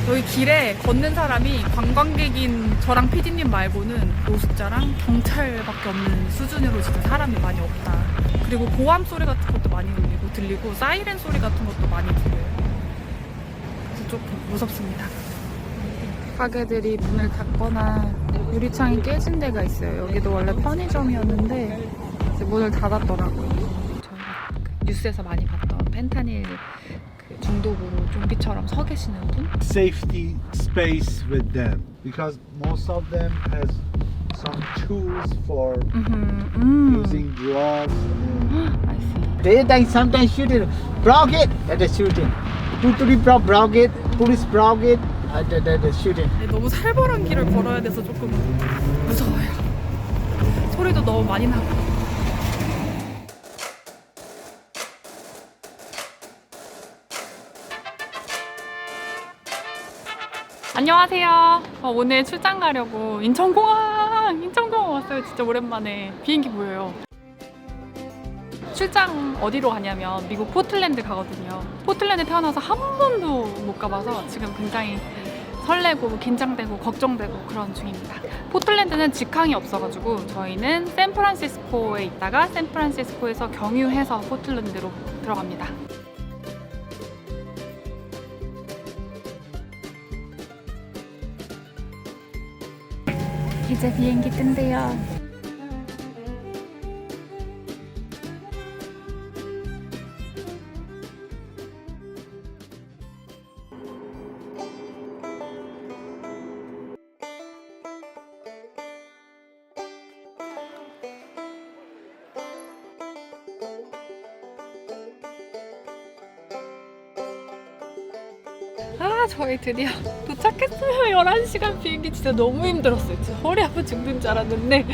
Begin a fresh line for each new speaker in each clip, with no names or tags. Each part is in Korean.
여기 길에 걷는 사람이 관광객인 저랑 피디님 말고는 노숙자랑 경찰밖에 없는 수준으로 진짜 사람이 많이 없다. 그리고 고함 소리 같은 것도 많이 들리고 사이렌 소리 같은 것도 많이 들려요. 그래서 조금 무섭습니다. 가게들이 문을 닫거나 유리창이 깨진 데가 있어요. 여기도 원래 편의점이었는데 이제 문을 닫았더라고요. 저희가 뉴스에서 많이 봤던 펜타닐 중독으로 좀비처럼 서 계시는 분?
Safety space with them because most of them has some tools for using drugs.
I see.
They sometimes shooting. Broke it at the shooting. 2-3 broke it. Police broke it at the shooting.
네, 너무 살벌한 길을 걸어야 돼서 조금 무서워요. 소리도 너무 많이 나고. 안녕하세요. 오늘 출장 가려고 인천공항 왔어요. 진짜 오랜만에 비행기 보여요. 출장 어디로 가냐면 미국 포틀랜드 가거든요. 포틀랜드 태어나서 한 번도 못 가봐서 지금 굉장히 설레고 긴장되고 걱정되고 그런 중입니다. 포틀랜드는 직항이 없어가지고 저희는 샌프란시스코에 있다가 샌프란시스코에서 경유해서 포틀랜드로 들어갑니다. 이제 비행기 뜬대요. 저희 드디어 도착했어요. 11시간 비행기 진짜 너무 힘들었어요. 진짜 허리 아파 죽는 줄 알았는데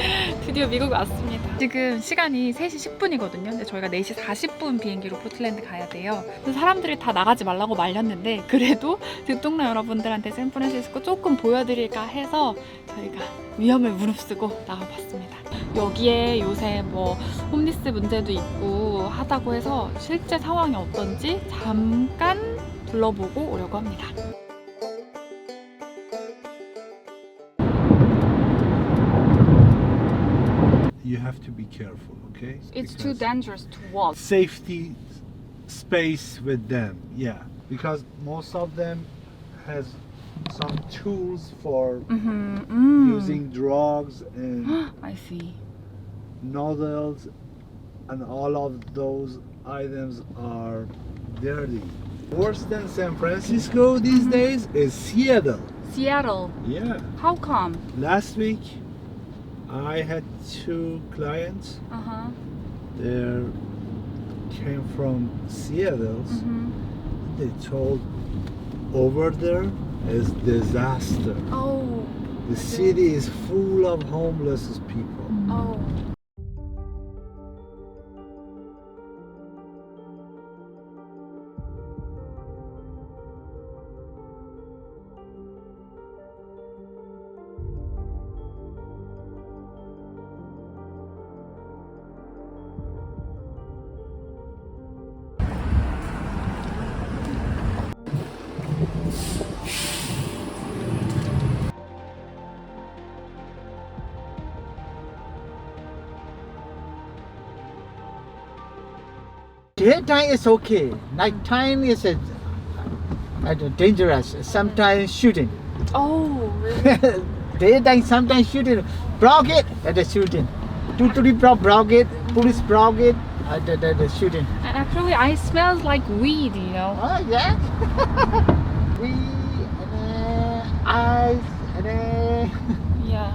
드디어 미국 왔습니다. 지금 시간이 3시 10분이거든요. 근데 저희가 4시 40분 비행기로 포틀랜드 가야 돼요. 그래서 사람들이 다 나가지 말라고 말렸는데 그래도 듣동나 여러분들한테 샌프란시스코 조금 보여드릴까 해서 저희가 위험을 무릅쓰고 나와봤습니다. 여기에 요새 뭐 홈리스 문제도 있고 하다고 해서 실제 상황이 어떤지 잠깐 둘러보고 오려고 합니다.
You have to be careful, okay?
It's too
Because
dangerous to walk.
safety space with them, yeah, because most of them has some tools for using drugs and
I see.
noodles, and all of those items are dirty. Worse than San Francisco these days is Seattle.
Seattle.
Yeah.
How come?
Last week I had 2 clients.
Uh-huh.
They came from Seattle. They told over there is disaster.
Oh.
The city is full of homeless people.
Oh.
Daytime is okay. Nighttime is dangerous. Sometimes shooting.
Oh, really?
Daytime sometimes shooting. Broke it at the shooting. 2-3 broke it. Police broke it at the shooting.
And actually, I smell like weed, you know.
Oh yeah. We eyes and
Yeah.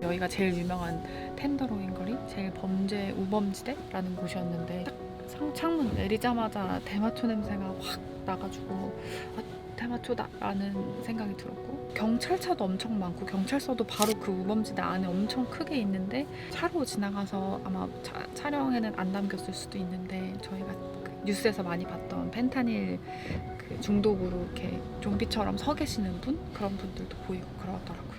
여기가 제일 유명한 텐더로인 거리, 제일 범죄 우범지대라는 곳이었는데 딱 창문 내리자마자 대마초 냄새가 확 나가지고 대마초다 라는 생각이 들었고, 경찰차도 엄청 많고 경찰서도 바로 그 우범지대 안에 엄청 크게 있는데 차로 지나가서 아마 촬영에는 안 담겼을 수도 있는데 저희가 뉴스에서 많이 봤던 펜타닐 중독으로 이렇게 좀비처럼 서 계시는 분, 그런 분들도 보이고 그러더라고요.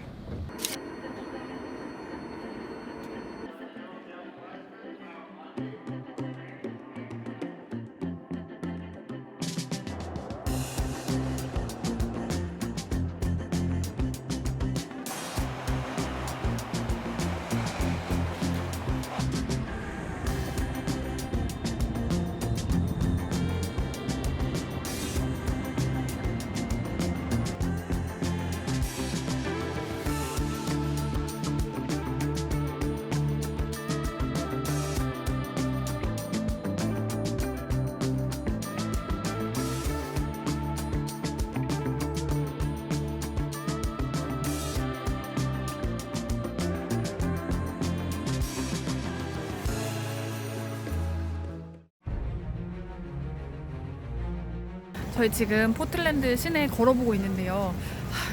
저희 지금 포틀랜드 시내 걸어보고 있는데요.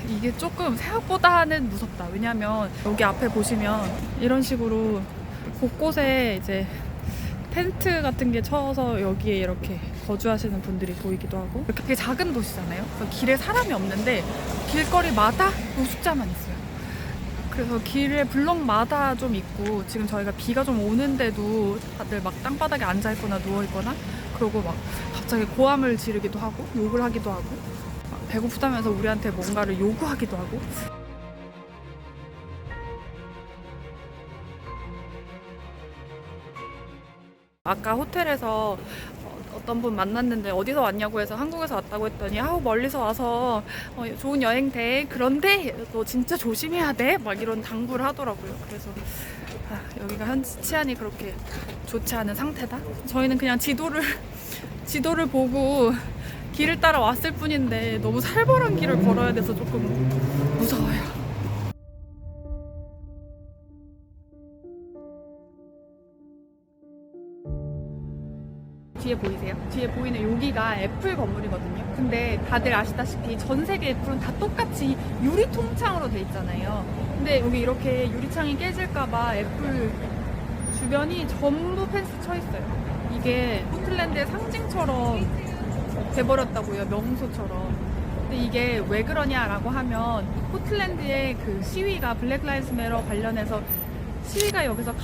이게 조금 생각보다는 무섭다. 왜냐면 여기 앞에 보시면 이런 식으로 곳곳에 이제 텐트 같은 게 쳐서 여기에 이렇게 거주하시는 분들이 보이기도 하고, 이렇게 작은 도시잖아요. 그래서 길에 사람이 없는데 길거리마다 노숙자만 있어요. 그래서 길에 블럭마다 좀 있고, 지금 저희가 비가 좀 오는데도 다들 막 땅바닥에 앉아있거나 누워있거나, 그러고 막 갑자기 고함을 지르기도 하고 욕을 하기도 하고, 막 배고프다면서 우리한테 뭔가를 요구하기도 하고. 아까 호텔에서 어떤 분 만났는데 어디서 왔냐고 해서 한국에서 왔다고 했더니 아우 멀리서 와서 좋은 여행 돼. 그런데 너 진짜 조심해야 돼. 막 이런 당부를 하더라고요. 그래서 여기가 현지 치안이 그렇게 좋지 않은 상태다. 저희는 그냥 지도를 보고 길을 따라 왔을 뿐인데 너무 살벌한 길을 걸어야 돼서 조금 무서워요. 뒤에 보이세요? 뒤에 보이는 여기가 애플 건물이거든요. 근데 다들 아시다시피 전 세계 애플은 다 똑같이 유리통창으로 돼 있잖아요. 근데 여기 이렇게 유리창이 깨질까봐 애플 주변이 전부 펜스 쳐 있어요. 이게 포틀랜드의 상징처럼 돼버렸다고요. 명소처럼. 근데 이게 왜 그러냐라고 하면 포틀랜드의 그 시위가 블랙 라이브스 매터 관련해서 시위가 여기서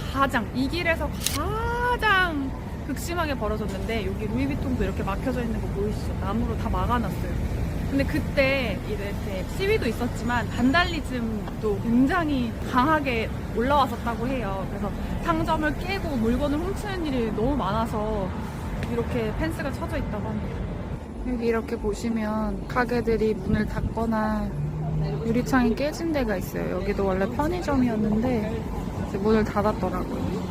이 길에서 가장 극심하게 벌어졌는데, 여기 루이비통도 이렇게 막혀져 있는 거 보이시죠? 나무로 다 막아놨어요. 근데 그때 이렇게 시위도 있었지만 반달리즘도 굉장히 강하게 올라왔었다고 해요. 그래서 상점을 깨고 물건을 훔치는 일이 너무 많아서 이렇게 펜스가 쳐져 있다고 합니다. 여기 이렇게 보시면 가게들이 문을 닫거나 유리창이 깨진 데가 있어요. 여기도 원래 편의점이었는데 이제 문을 닫았더라고요.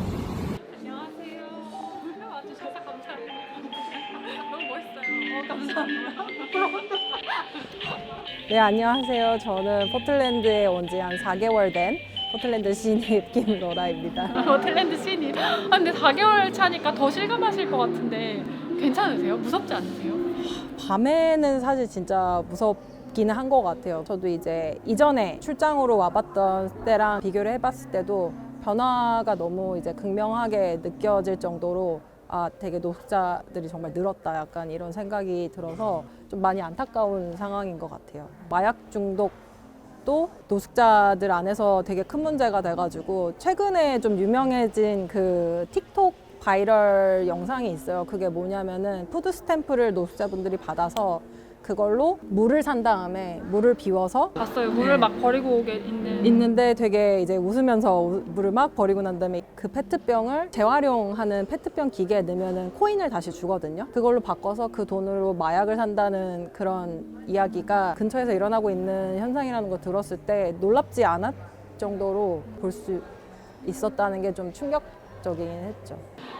네, 안녕하세요. 저는 포틀랜드에 온 지 한 4개월 된 포틀랜드 신입 김로라입니다.
포틀랜드 신입. 근데 4개월 차니까 더 실감하실 것 같은데 괜찮으세요? 무섭지 않으세요?
밤에는 사실 진짜 무섭기는 한 것 같아요. 저도 이제 이전에 출장으로 와봤던 때랑 비교를 해봤을 때도 변화가 너무 이제 극명하게 느껴질 정도로 되게 노숙자들이 정말 늘었다, 약간 이런 생각이 들어서 좀 많이 안타까운 상황인 것 같아요. 마약 중독도 노숙자들 안에서 되게 큰 문제가 돼가지고, 최근에 좀 유명해진 그 틱톡 바이럴 영상이 있어요. 그게 뭐냐면은 푸드 스탬프를 노숙자분들이 받아서 그걸로 물을 산 다음에 물을 비워서
봤어요. 물을 막 버리고
있는데 되게 이제 웃으면서 물을 막 버리고 난 다음에 그 페트병을 재활용하는 페트병 기계에 넣으면은 코인을 다시 주거든요. 그걸로 바꿔서 그 돈으로 마약을 산다는 그런 이야기가 근처에서 일어나고 있는 현상이라는 거 들었을 때 놀랍지 않았 정도로 볼 수 있었다는 게 좀 충격적이긴 했죠.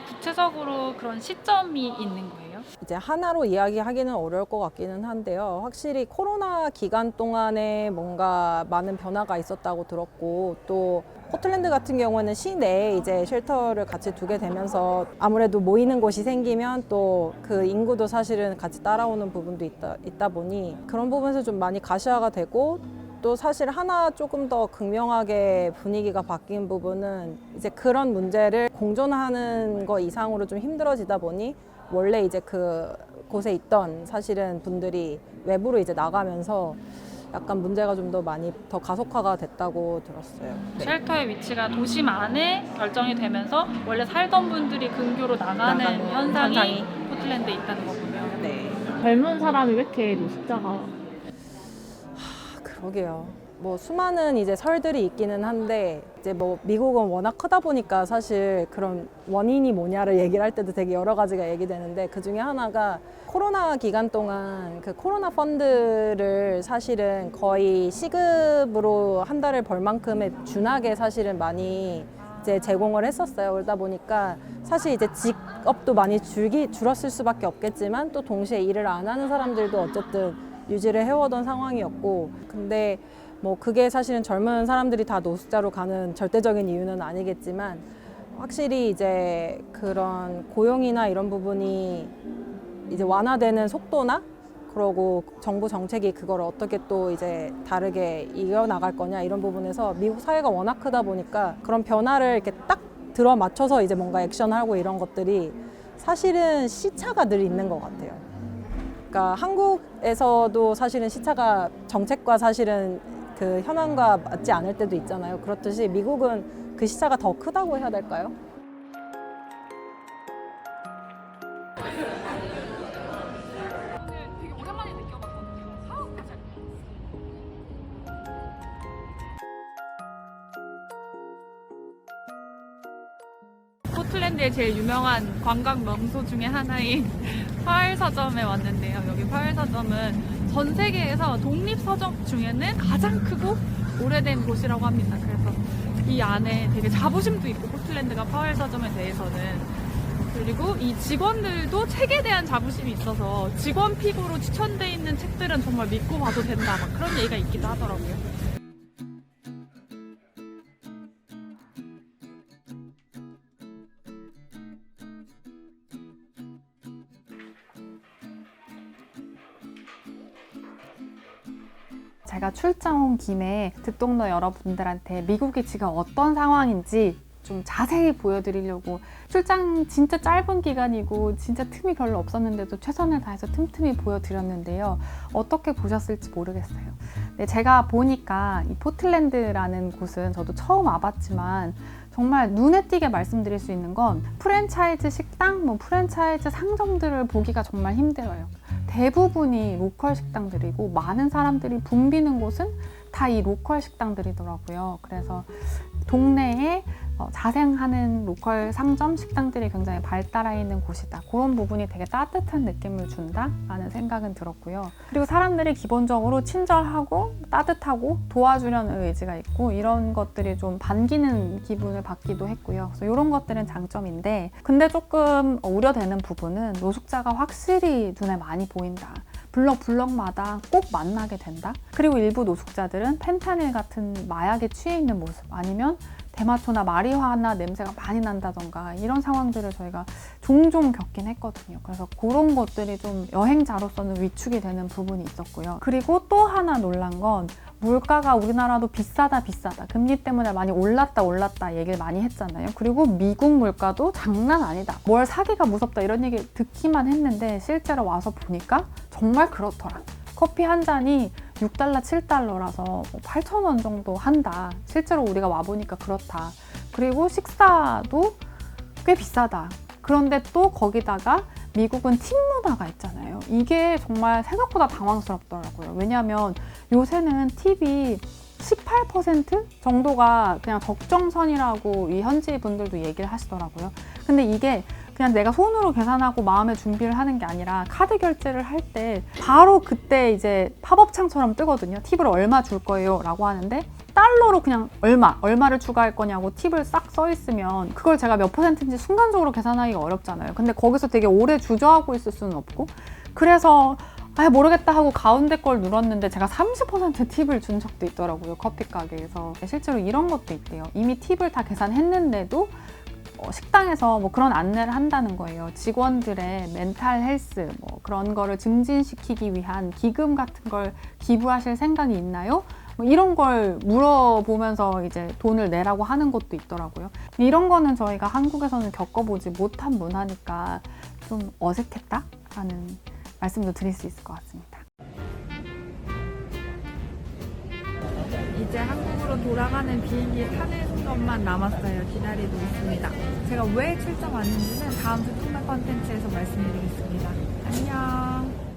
구체적으로 그런 시점이 있는 거예요?
이제 하나로 이야기하기는 어려울 것 같기는 한데요. 확실히 코로나 기간 동안에 뭔가 많은 변화가 있었다고 들었고, 또 포틀랜드 같은 경우는 시내에 이제 쉘터를 같이 두게 되면서 아무래도 모이는 곳이 생기면 또 그 인구도 사실은 같이 따라오는 부분도 있다 보니 그런 부분에서 좀 많이 가시화가 되고, 또 사실 하나 조금 더 극명하게 분위기가 바뀐 부분은 이제 그런 문제를 공존하는 거 이상으로 좀 힘들어지다 보니 원래 이제 그 곳에 있던 사실은 분들이 외부로 이제 나가면서 약간 문제가 좀 더 많이 더 가속화가 됐다고 들었어요. 네.
쉘터의 위치가 도심 안에 결정이 되면서 원래 살던 분들이 근교로 나가는 현상이 포틀랜드에 있다는 거군요.
네.
젊은 사람이 왜 이렇게 노숙자가
그러게요. 뭐 수많은 이제 설들이 있기는 한데, 이제 뭐 미국은 워낙 크다 보니까 사실 그런 원인이 뭐냐를 얘기를 할 때도 되게 여러 가지가 얘기되는데, 그 중에 하나가 코로나 기간 동안 그 코로나 펀드를 사실은 거의 시급으로 한 달을 벌 만큼의 준하게 사실은 많이 이제 제공을 했었어요. 그러다 보니까 사실 이제 직업도 많이 줄었을 수밖에 없겠지만, 또 동시에 일을 안 하는 사람들도 어쨌든 유지를 해오던 상황이었고, 근데 뭐 그게 사실은 젊은 사람들이 다 노숙자로 가는 절대적인 이유는 아니겠지만, 확실히 이제 그런 고용이나 이런 부분이 이제 완화되는 속도나 그러고 정부 정책이 그걸 어떻게 또 이제 다르게 이어나갈 거냐 이런 부분에서 미국 사회가 워낙 크다 보니까 그런 변화를 이렇게 딱 들어맞춰서 이제 뭔가 액션하고 이런 것들이 사실은 시차가 늘 있는 것 같아요. 그러니까 한국에서도 사실은 시차가 정책과 사실은 그 현황과 맞지 않을 때도 있잖아요. 그렇듯이 미국은 그 시차가 더 크다고 해야 될까요?
되게 오랜만에 느껴봤거든요. 한국까지. 포틀랜드의 제일 유명한 관광 명소 중에 하나인 파웰서점에 왔는데요. 여기 파웰서점은 전 세계에서 독립서점 중에는 가장 크고 오래된 곳이라고 합니다. 그래서 이 안에 되게 자부심도 있고 포틀랜드가 파웰서점에 대해서는, 그리고 이 직원들도 책에 대한 자부심이 있어서 직원 픽으로 추천돼 있는 책들은 정말 믿고 봐도 된다, 막 그런 얘기가 있기도 하더라고요.
제가 출장 온 김에 듣동너 여러분들한테 미국이 지금 어떤 상황인지 좀 자세히 보여드리려고, 출장 진짜 짧은 기간이고 진짜 틈이 별로 없었는데도 최선을 다해서 틈틈이 보여드렸는데요. 어떻게 보셨을지 모르겠어요. 네, 제가 보니까 이 포틀랜드라는 곳은 저도 처음 와봤지만 정말 눈에 띄게 말씀드릴 수 있는 건 프랜차이즈 식당, 프랜차이즈 상점들을 보기가 정말 힘들어요. 대부분이 로컬 식당들이고 많은 사람들이 붐비는 곳은 다 이 로컬 식당들이더라고요. 그래서 동네에 자생하는 로컬 상점, 식당들이 굉장히 발달해 있는 곳이다. 그런 부분이 되게 따뜻한 느낌을 준다라는 생각은 들었고요. 그리고 사람들이 기본적으로 친절하고 따뜻하고 도와주려는 의지가 있고 이런 것들이 좀 반기는 기분을 받기도 했고요. 그래서 이런 것들은 장점인데, 근데 조금 우려되는 부분은 노숙자가 확실히 눈에 많이 보인다. 블럭마다 꼭 만나게 된다. 그리고 일부 노숙자들은 펜타닐 같은 마약에 취해 있는 모습, 아니면 대마초나 마리화나 냄새가 많이 난다던가 이런 상황들을 저희가 종종 겪긴 했거든요. 그래서 그런 것들이 좀 여행자로서는 위축이 되는 부분이 있었고요. 그리고 또 하나 놀란 건 물가가 우리나라도 비싸다 금리 때문에 많이 올랐다 얘기를 많이 했잖아요. 그리고 미국 물가도 장난 아니다, 뭘 사기가 무섭다 이런 얘기 듣기만 했는데 실제로 와서 보니까 정말 그렇더라. 커피 한 잔이 $6, $7라서 8,000원 정도 한다. 실제로 우리가 와보니까 그렇다. 그리고 식사도 꽤 비싸다. 그런데 또 거기다가 미국은 팁 문화가 있잖아요. 이게 정말 생각보다 당황스럽더라고요. 왜냐하면 요새는 팁이 18% 정도가 그냥 적정선이라고 이 현지 분들도 얘기를 하시더라고요. 근데 이게 그냥 내가 손으로 계산하고 마음의 준비를 하는 게 아니라 카드 결제를 할 때 바로 그때 이제 팝업창처럼 뜨거든요. 팁을 얼마 줄 거예요 라고 하는데 달러로 그냥 얼마를 추가할 거냐고 팁을 싹 써 있으면 그걸 제가 몇 %인지 순간적으로 계산하기가 어렵잖아요. 근데 거기서 되게 오래 주저하고 있을 수는 없고, 그래서 모르겠다 하고 가운데 걸 눌렀는데 제가 30% 팁을 준 적도 있더라고요. 커피 가게에서. 실제로 이런 것도 있대요. 이미 팁을 다 계산했는데도 식당에서 그런 안내를 한다는 거예요. 직원들의 멘탈 헬스 그런 거를 증진시키기 위한 기금 같은 걸 기부하실 생각이 있나요? 이런 걸 물어보면서 이제 돈을 내라고 하는 것도 있더라고요. 이런 거는 저희가 한국에서는 겪어보지 못한 문화니까 좀 어색했다라는 말씀도 드릴 수 있을 것 같습니다.
이제 한국으로 돌아가는 비행기 타는 것만 남았어요. 기다리고 있습니다. 제가 왜 출장 왔는지는 다음 주 통화 컨텐츠에서 말씀드리겠습니다. 안녕.